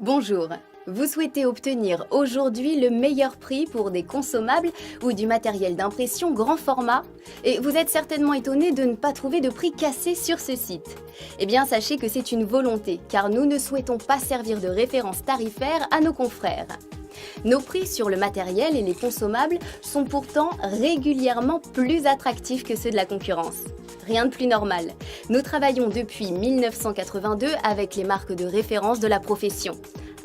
Bonjour, vous souhaitez obtenir aujourd'hui le meilleur prix pour des consommables ou du matériel d'impression grand format et vous êtes certainement étonné de ne pas trouver de prix cassé sur ce site. Eh bien sachez que c'est une volonté car nous ne souhaitons pas servir de référence tarifaire à nos confrères. Nos prix sur le matériel et les consommables sont pourtant régulièrement plus attractifs que ceux de la concurrence. Rien de plus normal. Nous travaillons depuis 1982 avec les marques de référence de la profession.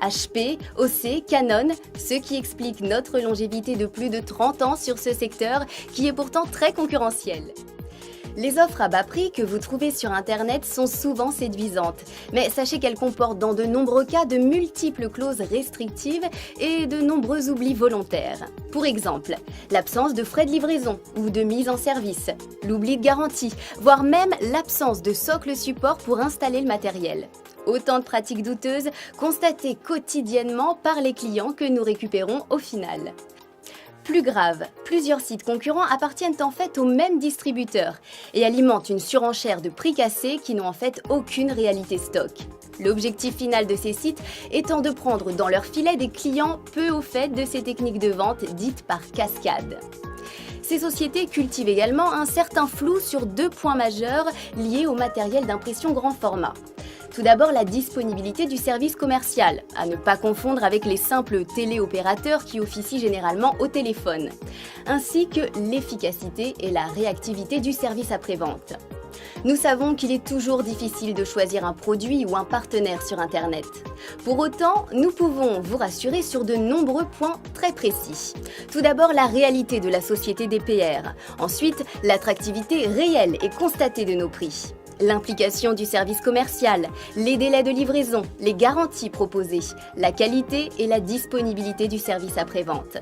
HP, OC, Canon, ce qui explique notre longévité de plus de 30 ans sur ce secteur qui est pourtant très concurrentiel. Les offres à bas prix que vous trouvez sur Internet sont souvent séduisantes, mais sachez qu'elles comportent dans de nombreux cas de multiples clauses restrictives et de nombreux oublis volontaires. Pour exemple, l'absence de frais de livraison ou de mise en service, l'oubli de garantie, voire même l'absence de socle support pour installer le matériel. Autant de pratiques douteuses constatées quotidiennement par les clients que nous récupérons au final. Plus grave, plusieurs sites concurrents appartiennent en fait au même distributeur et alimentent une surenchère de prix cassés qui n'ont en fait aucune réalité stock. L'objectif final de ces sites étant de prendre dans leur filet des clients peu au fait de ces techniques de vente dites par cascade. Ces sociétés cultivent également un certain flou sur deux points majeurs liés au matériel d'impression grand format. Tout d'abord, la disponibilité du service commercial, à ne pas confondre avec les simples téléopérateurs qui officient généralement au téléphone, ainsi que l'efficacité et la réactivité du service après-vente. Nous savons qu'il est toujours difficile de choisir un produit ou un partenaire sur Internet. Pour autant, nous pouvons vous rassurer sur de nombreux points très précis. Tout d'abord, la réalité de la société DPR. Ensuite, l'attractivité réelle et constatée de nos prix. L'implication du service commercial, les délais de livraison, les garanties proposées, la qualité et la disponibilité du service après-vente.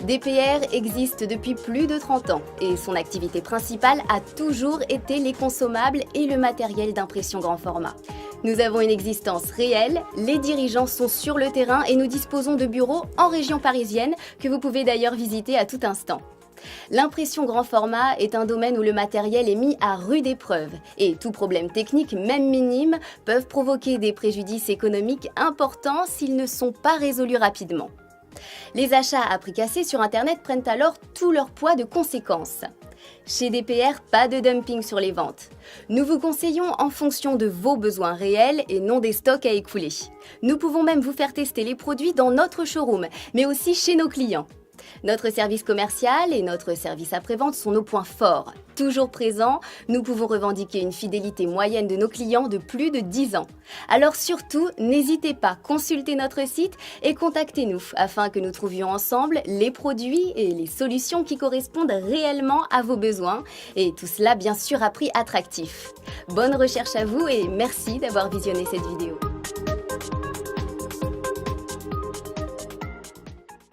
DPR existe depuis plus de 30 ans et son activité principale a toujours été les consommables et le matériel d'impression grand format. Nous avons une existence réelle, les dirigeants sont sur le terrain et nous disposons de bureaux en région parisienne que vous pouvez d'ailleurs visiter à tout instant. L'impression grand format est un domaine où le matériel est mis à rude épreuve et tout problème technique, même minime, peuvent provoquer des préjudices économiques importants s'ils ne sont pas résolus rapidement. Les achats à prix cassés sur Internet prennent alors tout leur poids de conséquences. Chez DPR, pas de dumping sur les ventes. Nous vous conseillons en fonction de vos besoins réels et non des stocks à écouler. Nous pouvons même vous faire tester les produits dans notre showroom, mais aussi chez nos clients. Notre service commercial et notre service après-vente sont nos points forts. Toujours présents, nous pouvons revendiquer une fidélité moyenne de nos clients de plus de 10 ans. Alors surtout, n'hésitez pas, consultez notre site et contactez-nous afin que nous trouvions ensemble les produits et les solutions qui correspondent réellement à vos besoins et tout cela bien sûr à prix attractif. Bonne recherche à vous et merci d'avoir visionné cette vidéo.